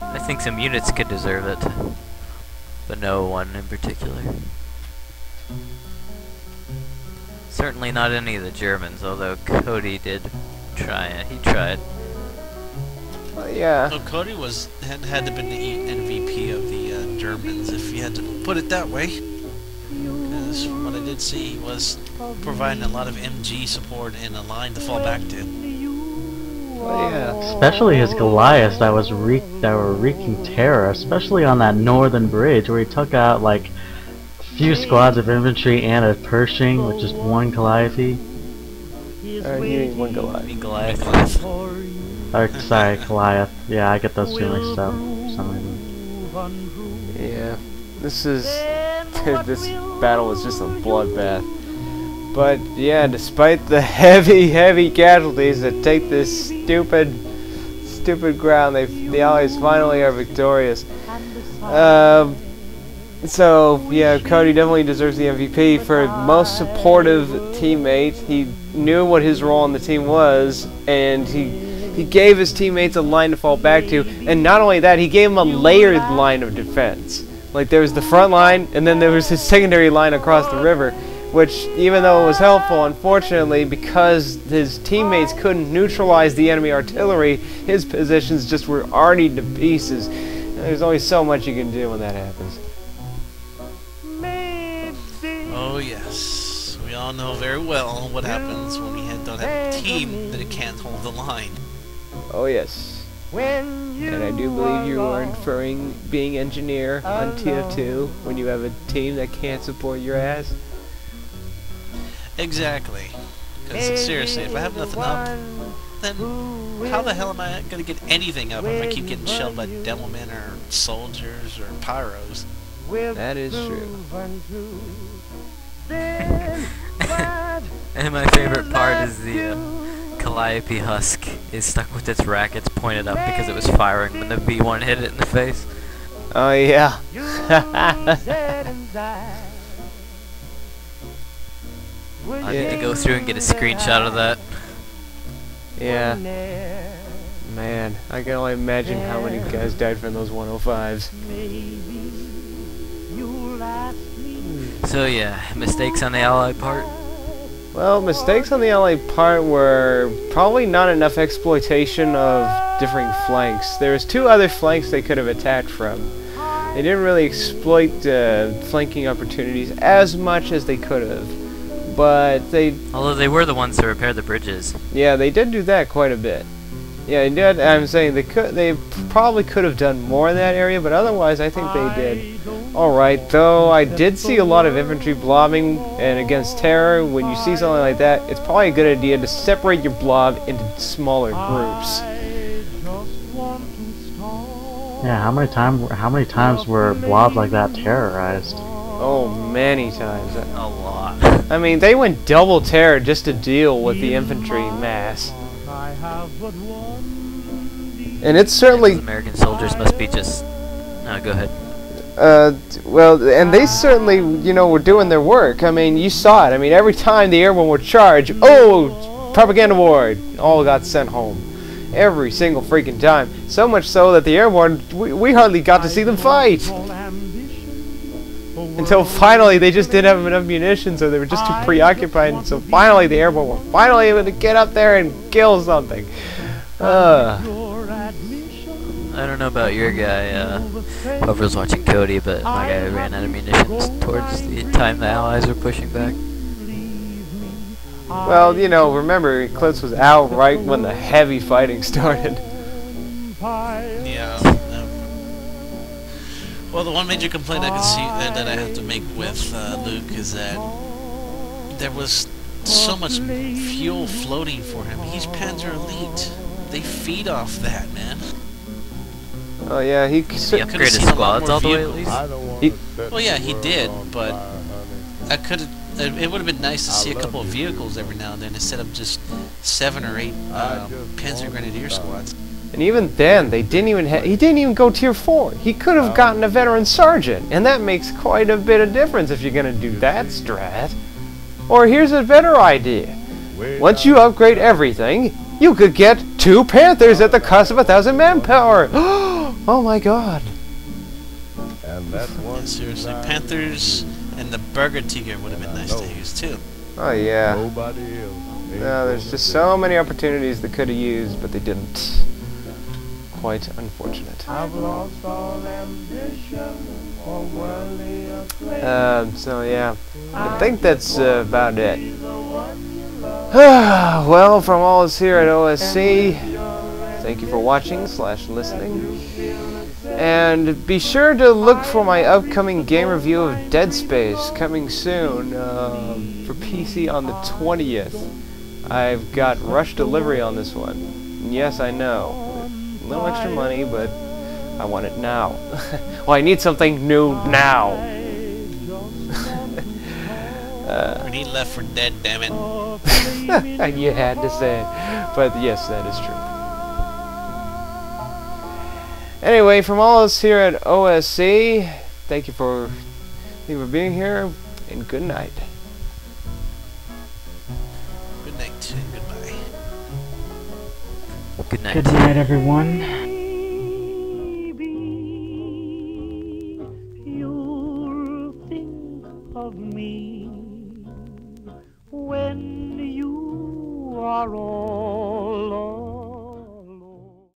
I think some units could deserve it, but no one in particular. Certainly not any of the Germans, although Cody did try it. He tried. Yeah. So Cody had to been the MVP of the Germans, if you had to put it that way. Because from what I did see, he was providing a lot of MG support and a line to fall back to. Well, yeah. Especially his Goliaths that were wreaking terror, especially on that northern bridge where he took out like a few squads of infantry and a Pershing with just one Goliath. You mean one Goliath. Goliath. Or, sorry, Goliath. Yeah, I get those two mixed up for some reason. Yeah. This battle was just a bloodbath. But yeah, despite the heavy casualties that take this stupid ground, the Allies finally are victorious. So yeah, Cody definitely deserves the MVP for most supportive teammate. He knew what his role on the team was, and he gave his teammates a line to fall back to. And not only that, he gave them a layered line of defense. Like there was the front line, and then there was his secondary line across the river. Which, even though it was helpful, unfortunately, because his teammates couldn't neutralize the enemy artillery, his positions just were already to pieces. And there's only so much you can do when that happens. Oh yes, we all know very well what happens when we don't have a team that can't hold the line. Oh yes. And I do believe you are inferring being engineer on TF2 when you have a team that can't support your ass. Exactly. Because seriously, if I have nothing up, then how the hell am I going to get anything up if I keep getting shelled by devilmen or soldiers or pyros? That is true. And my favorite part is the Calliope Husk is stuck with its rackets pointed up because it was firing when the V1 hit it in the face. Oh yeah. I need to go through and get a screenshot of that. Yeah. Man, I can only imagine how many guys died from those 105s. So yeah, mistakes on the Allied part? Well, mistakes on the Allied part were probably not enough exploitation of differing flanks. There was two other flanks they could have attacked from. They didn't really exploit flanking opportunities as much as they could have. But although they were the ones to repair the bridges. Yeah, they did do that quite a bit. Yeah, they did. I'm saying they probably could have done more in that area, but otherwise I think they did all right. Though I did see a lot of infantry blobbing, and against terror, when you see something like that, it's probably a good idea to separate your blob into smaller groups. Yeah, how many times were blobs like that terrorized? Oh, many times. A lot. I mean, they went double terror just to deal with the infantry mass. And it's certainly... Those American soldiers must be just... No, go ahead. Well, and they certainly, you know, were doing their work. I mean, you saw it. I mean, every time the Airborne would charge, oh, propaganda war, all got sent home. Every single freaking time. So much so that the Airborne, we hardly got to see them fight. Until finally they just didn't have enough munitions, so they were just too preoccupied, and so finally the Airborne were finally able to get up there and kill something. I don't know about your guy, whoever's watching Cody, but my guy ran out of munitions towards the time the Allies were pushing back. Well, you know, remember, Eclipse was out right when the heavy fighting started. Yeah. Well, the one major complaint I can see that I have to make with Luke is that there was so much fuel floating for him. He's Panzer Elite. They feed off that, man. Oh yeah, he upgraded squads all the way at least. Well, yeah, he did, but it would have been nice to see a couple of vehicles every now and then instead of just 7 or 8 Panzer Grenadier squads. And even then, he didn't even go tier 4. He could have gotten a veteran sergeant, and that makes quite a bit of difference if you're gonna do that strat. Or here's a better idea. Once you upgrade everything, you could get 2 Panthers at the cost of 1,000 manpower. Oh my god. And that's one. Yeah, seriously, Panthers and the Burger Tiger would have been nice to use too. Oh yeah. Nobody else. No, there's just so many opportunities they could have used, but they didn't. Quite unfortunate. I've lost all ambition for worldly So yeah, I think that's about it. Well, from all us here at OSC, thank you for watching / listening. And be sure to look for my upcoming game review of Dead Space coming soon for PC on the 20th. I've got rush delivery on this one. And yes, I know. A little extra money, but I want it now. Well, I need something new now. We need Left 4 Dead, damn it. You had to say it. But yes, that is true. Anyway, from all of us here at OSC, thank you for being here, and good night. Good night and goodbye. Good night. Good night, everyone. Maybe you'll think of me when you are all alone.